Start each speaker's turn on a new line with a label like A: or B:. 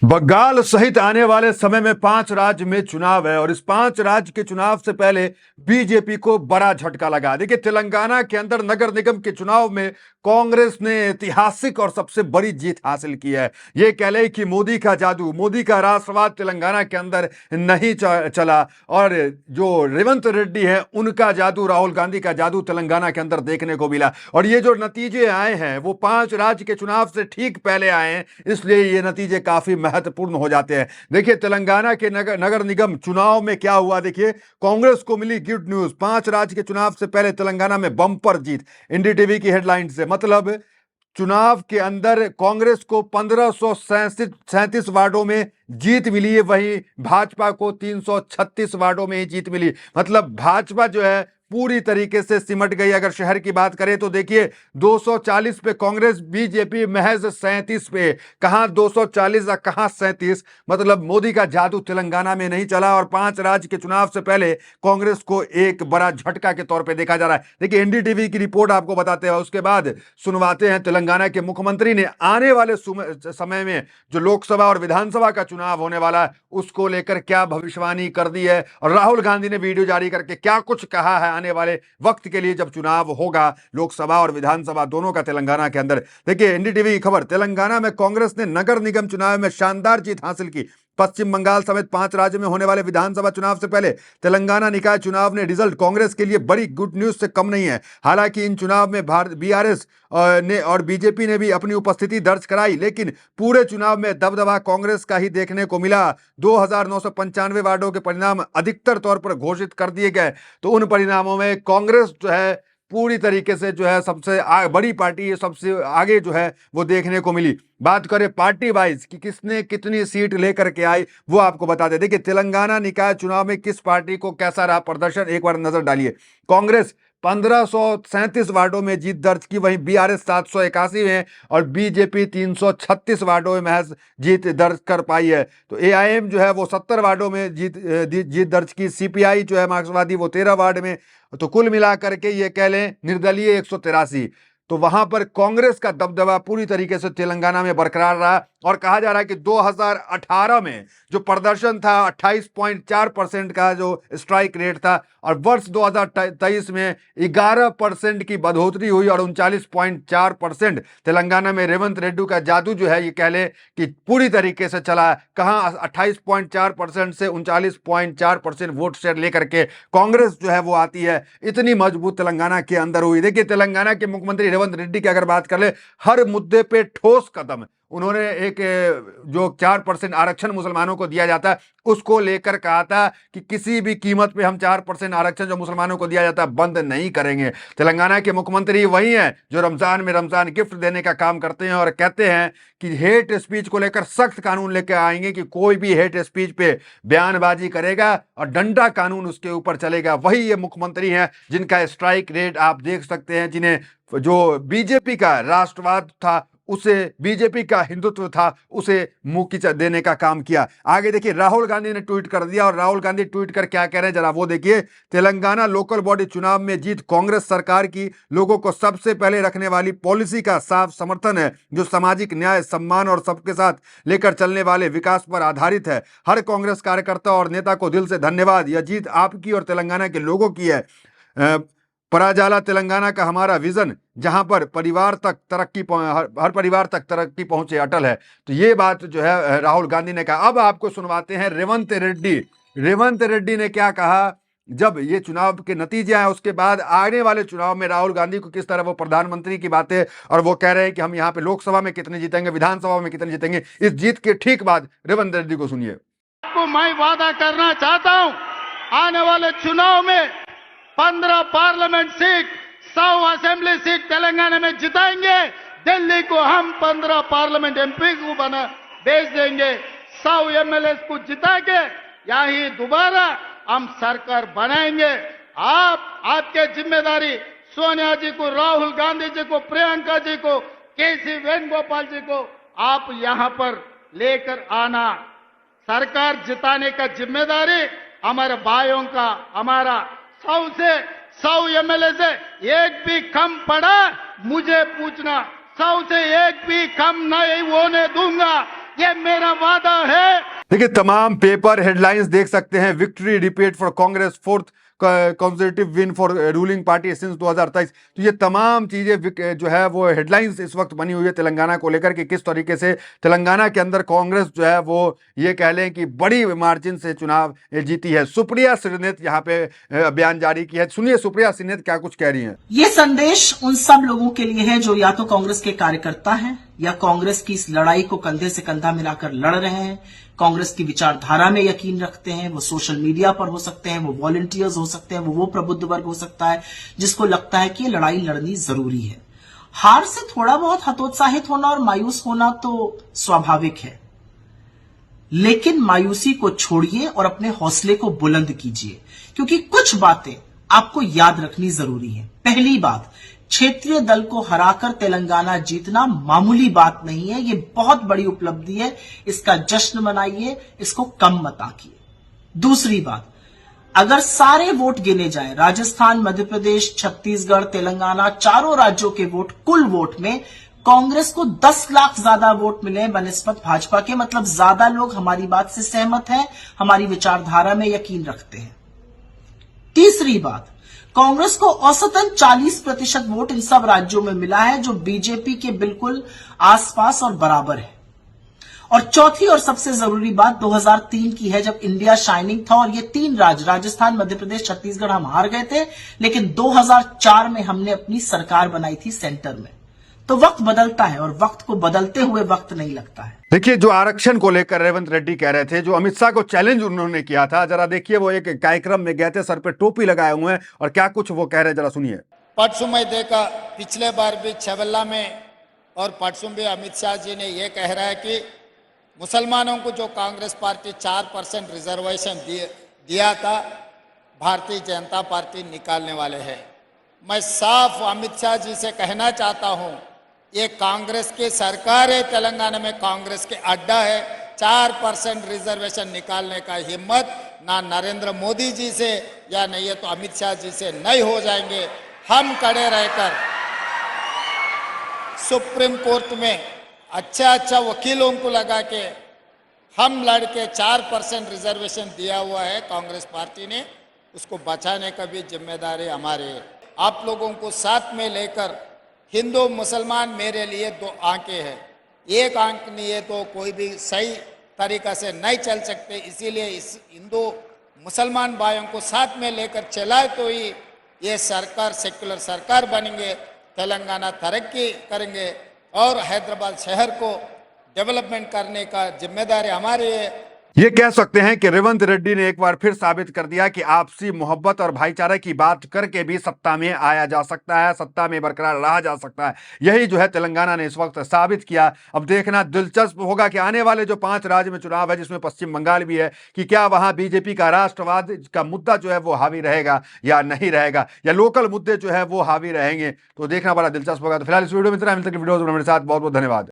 A: बंगाल सहित आने वाले समय में 5 राज्य में चुनाव है और इस 5 राज्य के चुनाव से पहले बीजेपी को बड़ा झटका लगा। देखिए, तेलंगाना के अंदर नगर निगम के चुनाव में कांग्रेस ने ऐतिहासिक और सबसे बड़ी जीत हासिल की है। ये कह ले कि मोदी का जादू, मोदी का राष्ट्रवाद तेलंगाना के अंदर नहीं चला और जो रेवंत रेड्डी है उनका जादू, राहुल गांधी का जादू तेलंगाना के अंदर देखने को मिला। और ये जो नतीजे आए हैं वो 5 राज्य के चुनाव से ठीक पहले आए हैं, इसलिए ये नतीजे काफी महत्वपूर्ण हो जाते हैं। देखिए, तेलंगाना के नगर निगम चुनाव में क्या हुआ। देखिए, कांग्रेस को मिली गुड न्यूज। 5 राज्य के चुनाव से पहले तेलंगाना में बम्पर जीत। एनडीटीवी की हेडलाइन से मतलब चुनाव के अंदर कांग्रेस को 1537 वार्डों में जीत मिली है, वहीं भाजपा को 336 वार्डों में ही जीत मिली। मतलब भाजपा जो है पूरी तरीके से सिमट गई। अगर शहर की बात करें तो देखिए, 240 पे कांग्रेस, बीजेपी महज 37 पे। कहां 240 या कहां 37। मतलब मोदी का जादू तेलंगाना में नहीं चला और 5 राज्य के चुनाव से पहले कांग्रेस को एक बड़ा झटका के तौर पे देखा जा रहा है। देखिए, एनडीटीवी की रिपोर्ट आपको बताते हैं, उसके बाद सुनवाते हैं तेलंगाना के मुख्यमंत्री ने आने वाले समय में जो लोकसभा और विधानसभा का चुनाव होने वाला है उसको लेकर क्या भविष्यवाणी कर दी है और राहुल गांधी ने वीडियो जारी करके क्या कुछ कहा है आने वाले वक्त के लिए जब चुनाव होगा, लोकसभा और विधानसभा दोनों का तेलंगाना के अंदर। देखिए, एनडीटीवी की खबर, तेलंगाना में कांग्रेस ने नगर निगम चुनाव में शानदार जीत हासिल की। पश्चिम बंगाल समेत 5 राज्यों में होने वाले विधानसभा चुनाव से पहले तेलंगाना निकाय चुनाव ने रिजल्ट कांग्रेस के लिए बड़ी गुड न्यूज से कम नहीं है। हालांकि इन चुनाव में बीआरएस ने और बीजेपी ने भी अपनी उपस्थिति दर्ज कराई, लेकिन पूरे चुनाव में दबदबा कांग्रेस का ही देखने को मिला। 2995 वार्डों के परिणाम अधिकतर तौर पर घोषित कर दिए गए, तो उन परिणामों में कांग्रेस जो है पूरी तरीके से जो है सबसे बड़ी पार्टी है, सबसे आगे जो है वो देखने को मिली। बात करें पार्टी वाइज कि किसने कितनी सीट लेकर के आई, वो आपको बता दें। देखिए, तेलंगाना निकाय चुनाव में किस पार्टी को कैसा रहा प्रदर्शन, एक बार नजर डालिए। कांग्रेस 1537 वार्डों में जीत दर्ज की, वहीं बीआरएस 781 में और बीजेपी 336 वार्डों में महज जीत दर्ज कर पाई है। तो एआईएम जो है वो 70 वार्डों में जीत दर्ज की। सीपीआई जो है मार्क्सवादी वो 13 वार्ड में। तो कुल मिलाकर के ये कह लें निर्दलीय 183। तो वहां पर कांग्रेस का दबदबा पूरी तरीके से तेलंगाना में बरकरार रहा और कहा जा रहा है कि 2018 में जो प्रदर्शन था 28.4% का जो स्ट्राइक रेट था और वर्ष 2023 में 11% की बढ़ोतरी हुई और 39.4%। तेलंगाना में रेवंत रेड्डी का जादू जो है ये कह ले कि पूरी तरीके से चला। कहां 28.4% से 39.4% वोट शेयर लेकर के कांग्रेस जो है वो आती है। इतनी मजबूत तेलंगाना के अंदर हुई। देखिए, तेलंगाना के मुख्यमंत्री रेवंत रेड्डी की अगर बात कर ले, हर मुद्दे पे ठोस कदम। उन्होंने एक जो 4% आरक्षण मुसलमानों को दिया जाता है उसको लेकर कहा था कि किसी भी कीमत पे हम 4% आरक्षण जो मुसलमानों को दिया जाता है बंद नहीं करेंगे। तेलंगाना के मुख्यमंत्री वही हैं जो रमजान में रमजान गिफ्ट देने का काम करते हैं और कहते हैं कि हेट स्पीच को लेकर सख्त कानून लेकर आएंगे कि कोई भी हेट स्पीच पे बयानबाजी करेगा और डंडा कानून उसके ऊपर चलेगा। वही ये मुख्यमंत्री हैं जिनका स्ट्राइक रेट आप देख सकते हैं, जिन्हें जो बीजेपी का राष्ट्रवाद था उसे, बीजेपी का हिंदुत्व था उसे मुंह की देने का काम किया। आगे देखिए, राहुल गांधी ने ट्वीट कर दिया और राहुल गांधी ट्वीट कर क्या कह रहे हैं जरा वो देखिए। तेलंगाना लोकल बॉडी चुनाव में जीत कांग्रेस सरकार की लोगों को सबसे पहले रखने वाली पॉलिसी का साफ समर्थन है, जो सामाजिक न्याय, सम्मान और सबके साथ लेकर चलने वाले विकास पर आधारित है। हर कांग्रेस कार्यकर्ता और नेता को दिल से धन्यवाद। यह जीत आपकी और तेलंगाना के लोगों की है। पराजाला तेलंगाना का हमारा विजन, जहां पर परिवार तक तरक्की, हर परिवार तक तरक्की पहुंचे, अटल है। तो ये बात जो है राहुल गांधी ने कहा। अब आपको सुनवाते हैं रेवंत रेड्डी। रेवंत रेड्डी ने क्या कहा जब ये चुनाव के नतीजे आए, उसके बाद आने वाले चुनाव में राहुल गांधी को किस तरह वो प्रधानमंत्री की बातें, और वो कह रहे हैं कि हम यहाँ पे लोकसभा में कितने जीतेंगे, विधानसभा में कितने जीतेंगे। इस जीत के ठीक बाद रेवंत रेड्डी को सुनिए।
B: आपको मैं वादा करना चाहता हूं, आने वाले चुनाव में 15 parliament seat, 100 assembly seat Telangana में जिताएंगे। दिल्ली को हम 15 पार्लियामेंट एमपी को बना भेज देंगे। 100 एमएलए को जिता के यही दोबारा हम सरकार बनाएंगे। आपके जिम्मेदारी सोनिया जी को, राहुल गांधी जी को, प्रियंका जी को, केसी वेणुगोपाल जी को आप यहां पर लेकर आना। सरकार जिताने का जिम्मेदारी हमारे भाइयों का। हमारा 100 एमएलए से एक भी कम पड़ा मुझे पूछना, 100 से एक भी कम नहीं होने दूंगा। ये मेरा वादा है।
A: देखिए तमाम पेपर हेडलाइंस देख सकते हैं। Victory repeat for Congress, fourth consecutive win for ruling party since 2023। तो ये तमाम चीजें जो है वो हेडलाइंस इस वक्त बनी हुई है तेलंगाना को लेकर कि किस तरीके से तेलंगाना के अंदर कांग्रेस जो है वो ये कह लें कि बड़ी मार्जिन से चुनाव जीती है। सुप्रिया श्रीनेत यहाँ पे बयान जारी किया है। सुनिए सुप्रिया श्रीनेत क्या कुछ कह रही हैं।
C: ये संदेश उन सब लोगों के लिए है जो या तो कांग्रेस के कार्यकर्ता हैं या कांग्रेस की इस लड़ाई को कंधे से कंधा मिलाकर लड़ रहे हैं, कांग्रेस की विचारधारा में यकीन रखते हैं। वो सोशल मीडिया पर हो सकते हैं, वो वॉलंटियर्स हो सकते हैं, वो प्रबुद्ध वर्ग हो सकता है जिसको लगता है कि ये लड़ाई लड़नी जरूरी है। हार से थोड़ा बहुत हतोत्साहित होना और मायूस होना तो स्वाभाविक है, लेकिन मायूसी को छोड़िए और अपने हौसले को बुलंद कीजिए, क्योंकि कुछ बातें आपको याद रखनी जरूरी है। पहली बात, क्षेत्रीय दल को हराकर तेलंगाना जीतना मामूली बात नहीं है, ये बहुत बड़ी उपलब्धि है। इसका जश्न मनाइए, इसको कम मत आंकिए। दूसरी बात, अगर सारे वोट गिने जाएं, राजस्थान, मध्य प्रदेश, छत्तीसगढ़, तेलंगाना, चारों राज्यों के वोट, कुल वोट में कांग्रेस को 10 लाख ज्यादा वोट मिले बनिस्बत भाजपा के, मतलब ज्यादा लोग हमारी बात से सहमत हैं, हमारी विचारधारा में यकीन रखते हैं। तीसरी बात, कांग्रेस को औसतन 40% वोट इन सब राज्यों में मिला है, जो बीजेपी के बिल्कुल आसपास और बराबर है। और चौथी और सबसे जरूरी बात 2003 की है, जब इंडिया शाइनिंग था और ये 3 राज्य राजस्थान, मध्य प्रदेश, छत्तीसगढ़ हम हार गए थे, लेकिन 2004 में हमने अपनी सरकार बनाई थी सेंटर में। तो वक्त बदलता है और वक्त को बदलते हुए वक्त नहीं लगता है।
A: देखिए जो आरक्षण को लेकर रेवंत रेड्डी कह रहे थे, जो अमित शाह को चैलेंज उन्होंने किया था, जरा देखिए वो एक कार्यक्रम में गए थे, सर पे टोपी लगाए हुए हैं और क्या कुछ वो कह रहे हैं, जरा सुनिए।
D: परसों मैं देखा, पिछले बार भी छबल्ला में और परसों भी अमित शाह जी ने ये कह रहा है कि मुसलमानों को जो कांग्रेस पार्टी 4% रिजर्वेशन दिया था, भारतीय जनता पार्टी निकालने वाले हैं। मैं साफ अमित शाह जी से कहना चाहता हूं, ये कांग्रेस की सरकार है, तेलंगाना में कांग्रेस के अड्डा है। 4% रिजर्वेशन निकालने का हिम्मत ना नरेंद्र मोदी जी से या नहीं है तो अमित शाह जी से नहीं हो जाएंगे। हम खड़े रहकर सुप्रीम कोर्ट में अच्छा वकीलों को लगा के हम लड़के 4% रिजर्वेशन दिया हुआ है कांग्रेस पार्टी ने, उसको बचाने का भी जिम्मेदारी हमारी है। आप लोगों को साथ में लेकर, हिंदू मुसलमान मेरे लिए 2 आंखें हैं, एक आंख नहीं है तो कोई भी सही तरीका से नहीं चल सकते। इसीलिए इस हिंदू मुसलमान भाइयों को साथ में लेकर चलाए तो ही ये सरकार सेक्युलर सरकार बनेंगे, तेलंगाना तरक्की करेंगे और हैदराबाद शहर को डेवलपमेंट करने का जिम्मेदारी हमारी है।
A: ये कह सकते हैं कि रेवंत रेड्डी ने एक बार फिर साबित कर दिया कि आपसी मोहब्बत और भाईचारे की बात करके भी सत्ता में आया जा सकता है, सत्ता में बरकरार रहा जा सकता है। यही जो है तेलंगाना ने इस वक्त साबित किया। अब देखना दिलचस्प होगा कि आने वाले जो 5 राज्य में चुनाव है, जिसमें पश्चिम बंगाल भी है, कि क्या वहां बीजेपी का राष्ट्रवाद का मुद्दा जो है वो हावी रहेगा या नहीं रहेगा, या लोकल मुद्दे जो है वो हावी रहेंगे। तो देखना बड़ा दिलचस्प होगा। तो फिलहाल इस वीडियो में इतना, मिलते हैं वीडियो मेरे साथ। बहुत बहुत धन्यवाद।